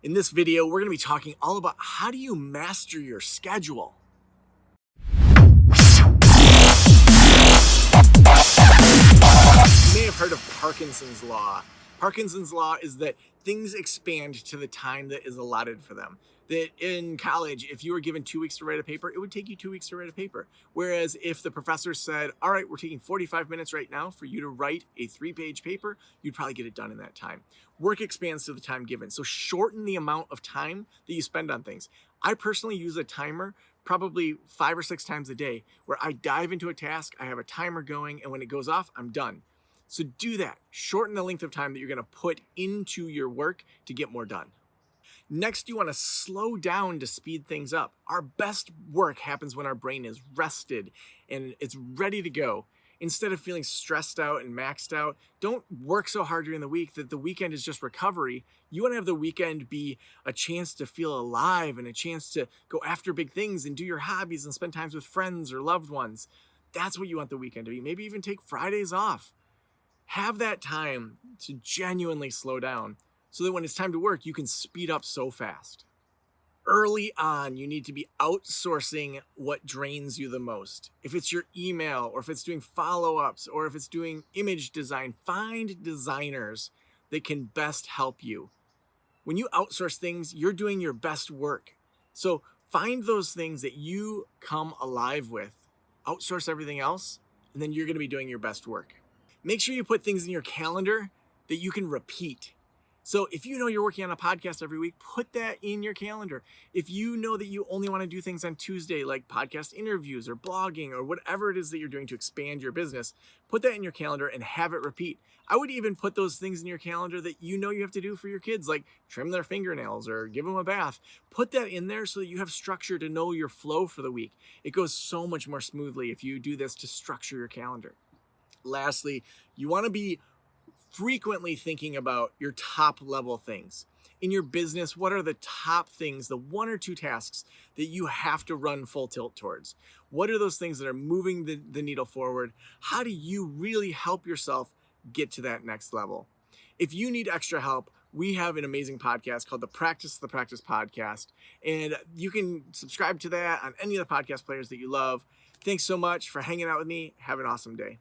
In this video, we're going to be talking all about how do you master your schedule. You may have heard of Parkinsons Law. Parkinsons Law is that things expand to the time that is allotted for them. That in college, if you were given 2 weeks to write a paper, it would take you 2 weeks to write a paper. Whereas if the professor said, all right, we're taking 45 minutes right now for you to write a 3-page paper, you'd probably get it done in that time. Work expands to the time given. So shorten the amount of time that you spend on things. I personally use a timer probably 5 or 6 times a day where I dive into a task, I have a timer going, and when it goes off, I'm done. So do that. Shorten the length of time that you're going to put into your work to get more done. Next, you want to slow down to speed things up. Our best work happens when our brain is rested and it's ready to go. Instead of feeling stressed out and maxed out, don't work so hard during the week that the weekend is just recovery. You want to have the weekend be a chance to feel alive and a chance to go after big things and do your hobbies and spend time with friends or loved ones. That's what you want the weekend to be. Maybe even take Fridays off. Have that time to genuinely slow down so that when it's time to work, you can speed up so fast. Early on, you need to be outsourcing what drains you the most. If it's your email, or if it's doing follow-ups, or if it's doing image design, find designers that can best help you. When you outsource things, you're doing your best work. So find those things that you come alive with, outsource everything else, and then you're going to be doing your best work. Make sure you put things in your calendar that you can repeat. So if you know you're working on a podcast every week, put that in your calendar. If you know that you only want to do things on Tuesday, like podcast interviews or blogging or whatever it is that you're doing to expand your business, put that in your calendar and have it repeat. I would even put those things in your calendar that you know you have to do for your kids, like trim their fingernails or give them a bath. Put that in there so that you have structure to know your flow for the week. It goes so much more smoothly if you do this to structure your calendar. Lastly, you want to be frequently thinking about your top level things. In your business, what are the top things, the 1 or 2 tasks that you have to run full tilt towards? What are those things that are moving the needle forward? How do you really help yourself get to that next level? If you need extra help, we have an amazing podcast called the Practice Podcast, and you can subscribe to that on any of the podcast players that you love. Thanks so much for hanging out with me. Have an awesome day.